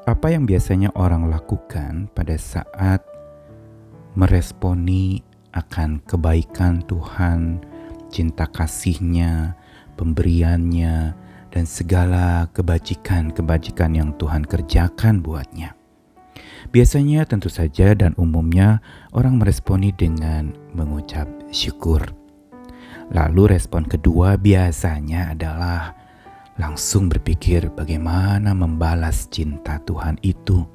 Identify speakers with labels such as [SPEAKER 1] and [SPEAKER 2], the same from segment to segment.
[SPEAKER 1] Apa yang biasanya orang lakukan pada saat meresponi akan kebaikan Tuhan, cinta kasih-Nya, pemberiannya, dan segala kebajikan-kebajikan yang Tuhan kerjakan buatnya? Biasanya tentu saja dan umumnya orang meresponi dengan mengucap syukur. Lalu respon kedua biasanya adalah langsung berpikir bagaimana membalas cinta Tuhan itu.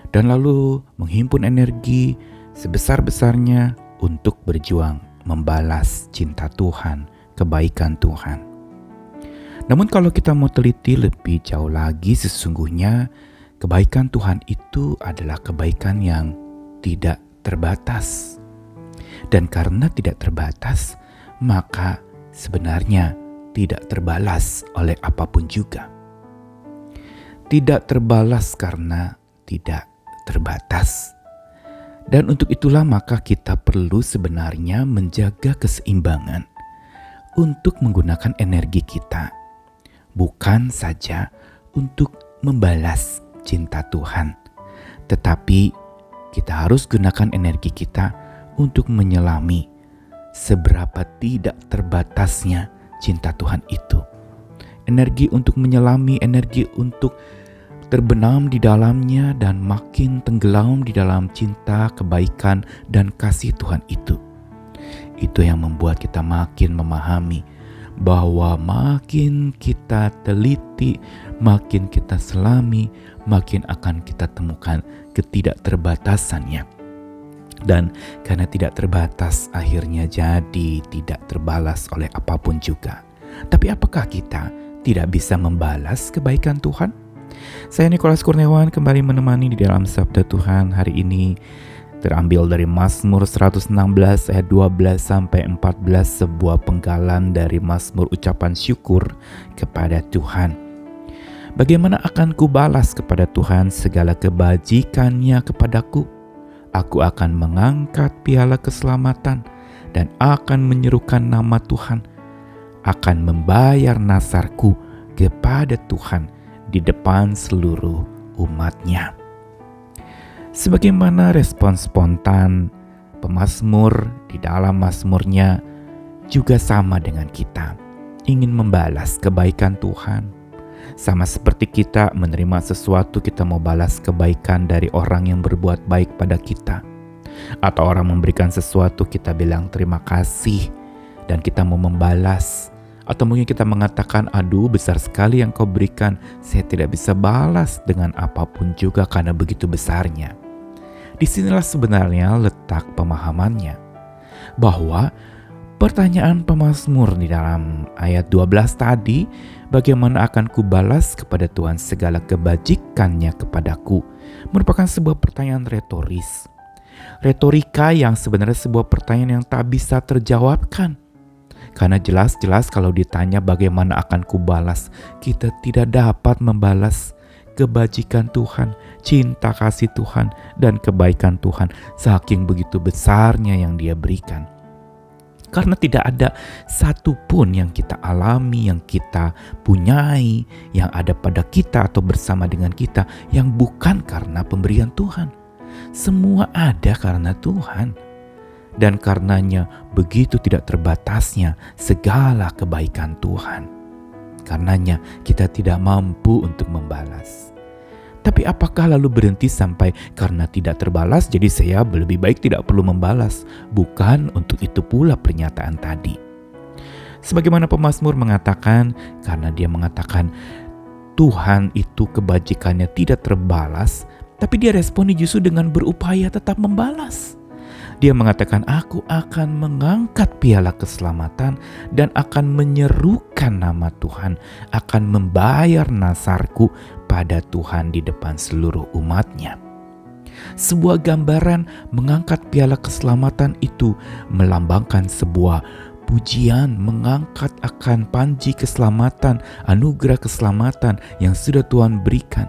[SPEAKER 1] Dan lalu menghimpun energi sebesar-besarnya untuk berjuang membalas cinta Tuhan, kebaikan Tuhan. Namun kalau kita mau teliti lebih jauh lagi, sesungguhnya kebaikan Tuhan itu adalah kebaikan yang tidak terbatas. Dan karena tidak terbatas, maka sebenarnya tidak terbalas oleh apapun juga. Tidak terbalas karena tidak terbatas. Dan untuk itulah maka kita perlu sebenarnya menjaga keseimbangan untuk menggunakan energi kita, bukan saja untuk membalas cinta Tuhan, tetapi kita harus gunakan energi kita untuk menyelami seberapa tidak terbatasnya cinta Tuhan itu. Energi untuk menyelami, energi untuk terbenam di dalamnya dan makin tenggelam di dalam cinta, kebaikan, dan kasih Tuhan itu. Itu yang membuat kita makin memahami bahwa makin kita teliti, makin kita selami, makin akan kita temukan ketidakterbatasannya. Dan karena tidak terbatas, akhirnya jadi tidak terbalas oleh apapun juga. Tapi apakah kita tidak bisa membalas kebaikan Tuhan? Saya Nikolas Kurniawan kembali menemani di dalam Sabda Tuhan hari ini, terambil dari Mazmur 116 ayat 12-14, sebuah penggalan dari Mazmur ucapan syukur kepada Tuhan. Bagaimana akan kubalas kepada Tuhan segala kebajikannya kepadaku? Aku akan mengangkat piala keselamatan dan akan menyerukan nama Tuhan, akan membayar nasarku kepada Tuhan di depan seluruh umat-Nya. Sebagaimana respon spontan pemazmur di dalam mazmurnya juga sama dengan kita, ingin membalas kebaikan Tuhan. Sama seperti kita menerima sesuatu, kita mau balas kebaikan dari orang yang berbuat baik pada kita. Atau orang memberikan sesuatu, kita bilang terima kasih dan kita mau membalas. Atau mungkin kita mengatakan, aduh besar sekali yang kau berikan, saya tidak bisa balas dengan apapun juga karena begitu besarnya. Disinilah sebenarnya letak pemahamannya, bahwa pertanyaan pemazmur di dalam ayat 12 tadi, bagaimana akan kubalas kepada Tuhan segala kebajikannya kepadaku, merupakan sebuah pertanyaan retoris. Retorika yang sebenarnya sebuah pertanyaan yang tak bisa terjawabkan. Karena jelas-jelas kalau ditanya bagaimana akan kubalas, kita tidak dapat membalas kebajikan Tuhan, cinta kasih Tuhan, dan kebaikan Tuhan, saking begitu besarnya yang Dia berikan. Karena tidak ada satupun yang kita alami, yang kita punyai, yang ada pada kita atau bersama dengan kita, yang bukan karena pemberian Tuhan. Semua ada karena Tuhan. Dan karenanya begitu tidak terbatasnya segala kebaikan Tuhan. Karenanya kita tidak mampu untuk membalas. Tapi apakah lalu berhenti sampai karena tidak terbalas, jadi saya lebih baik tidak perlu membalas? Bukan untuk itu pula pernyataan tadi. Sebagaimana pemazmur mengatakan, karena dia mengatakan Tuhan itu kebajikannya tidak terbalas, tapi dia responi justru dengan berupaya tetap membalas. Dia mengatakan, aku akan mengangkat piala keselamatan dan akan menyerukan nama Tuhan, akan membayar nasarku pada Tuhan di depan seluruh umat-Nya. Sebuah gambaran mengangkat piala keselamatan itu melambangkan sebuah pujian, mengangkat akan panji keselamatan, anugerah keselamatan yang sudah Tuhan berikan.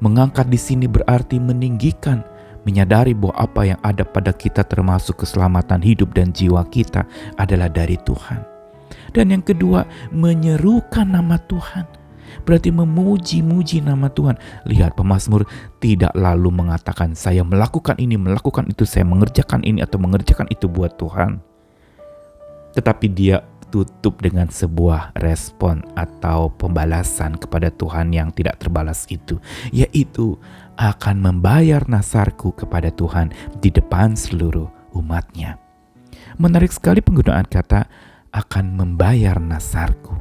[SPEAKER 1] Mengangkat di sini berarti meninggikan, menyadari bahwa apa yang ada pada kita termasuk keselamatan hidup dan jiwa kita adalah dari Tuhan. Dan yang kedua, menyerukan nama Tuhan. Berarti memuji-muji nama Tuhan. Lihat, pemazmur tidak lalu mengatakan saya melakukan ini, melakukan itu, saya mengerjakan ini atau mengerjakan itu buat Tuhan. Tetapi dia tutup dengan sebuah respon atau pembalasan kepada Tuhan yang tidak terbalas itu, yaitu akan membayar nasarku kepada Tuhan di depan seluruh umatnya. Menarik sekali penggunaan kata akan membayar nasarku.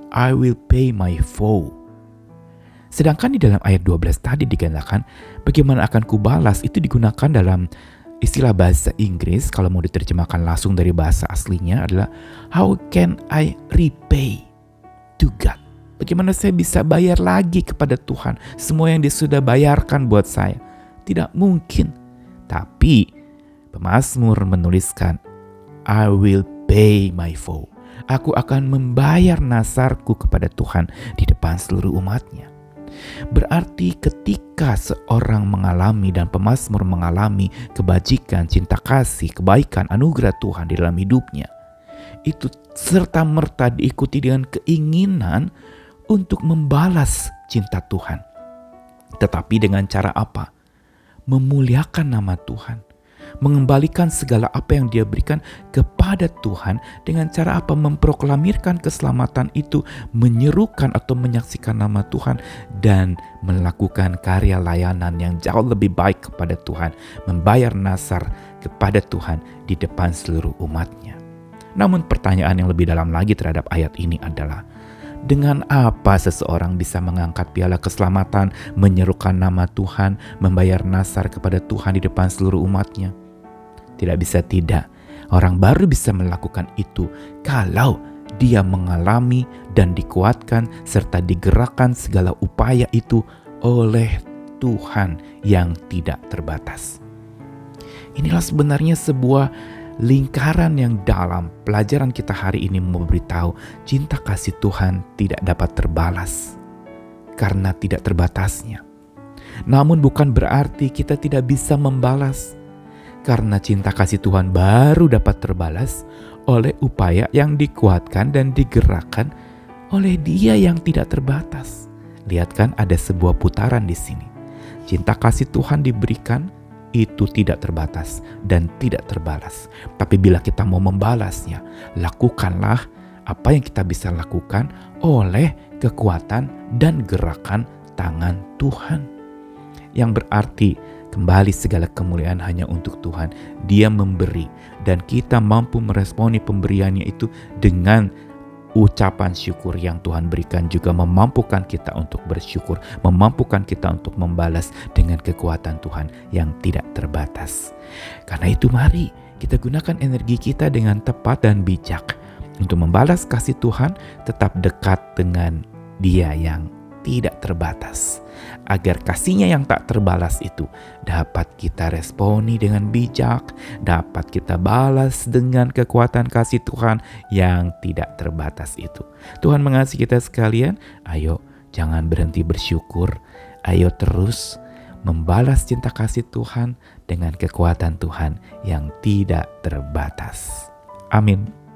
[SPEAKER 1] I will pay my vow. Sedangkan di dalam ayat 12 tadi dikatakan bagaimana akan kubalas, itu digunakan dalam istilah bahasa Inggris. Kalau mau diterjemahkan langsung dari bahasa aslinya adalah how can I repay to God? Bagaimana saya bisa bayar lagi kepada Tuhan semua yang dia sudah bayarkan buat saya? Tidak mungkin. Tapi pemazmur menuliskan I will pay my vow. Aku akan membayar nasarku kepada Tuhan di depan seluruh umatnya. Berarti ketika seorang mengalami dan pemazmur mengalami kebajikan, cinta kasih, kebaikan, anugerah Tuhan di dalam hidupnya, itu serta-merta diikuti dengan keinginan untuk membalas cinta Tuhan. Tetapi dengan cara apa? Memuliakan nama Tuhan. Mengembalikan segala apa yang dia berikan kepada Tuhan dengan cara apa? Memproklamirkan keselamatan itu, menyerukan atau menyaksikan nama Tuhan, dan melakukan karya layanan yang jauh lebih baik kepada Tuhan, membayar nasar kepada Tuhan di depan seluruh umatnya. Namun pertanyaan yang lebih dalam lagi terhadap ayat ini adalah, dengan apa seseorang bisa mengangkat piala keselamatan, menyerukan nama Tuhan, membayar nasar kepada Tuhan di depan seluruh umatnya? Tidak bisa tidak. Orang baru bisa melakukan itu kalau dia mengalami dan dikuatkan serta digerakkan segala upaya itu oleh Tuhan yang tidak terbatas. Inilah sebenarnya sebuah lingkaran yang dalam. Pelajaran kita hari ini memberitahu cinta kasih Tuhan tidak dapat terbalas karena tidak terbatasnya. Namun bukan berarti kita tidak bisa membalas, karena cinta kasih Tuhan baru dapat terbalas oleh upaya yang dikuatkan dan digerakkan oleh Dia yang tidak terbatas. Lihat kan, ada sebuah putaran di sini. Cinta kasih Tuhan diberikan itu tidak terbatas dan tidak terbalas. Tapi bila kita mau membalasnya, lakukanlah apa yang kita bisa lakukan oleh kekuatan dan gerakan tangan Tuhan. Yang berarti kembali segala kemuliaan hanya untuk Tuhan. Dia memberi dan kita mampu meresponi pemberiannya itu dengan ucapan syukur yang Tuhan berikan, juga memampukan kita untuk bersyukur, memampukan kita untuk membalas dengan kekuatan Tuhan yang tidak terbatas. Karena itu mari kita gunakan energi kita dengan tepat dan bijak untuk membalas kasih Tuhan, tetap dekat dengan Dia yang tidak terbatas, agar kasihnya yang tak terbalas itu dapat kita responi dengan bijak, dapat kita balas dengan kekuatan kasih Tuhan yang tidak terbatas itu. Tuhan mengasihi kita sekalian. Ayo jangan berhenti bersyukur, ayo terus membalas cinta kasih Tuhan dengan kekuatan Tuhan yang tidak terbatas. Amin.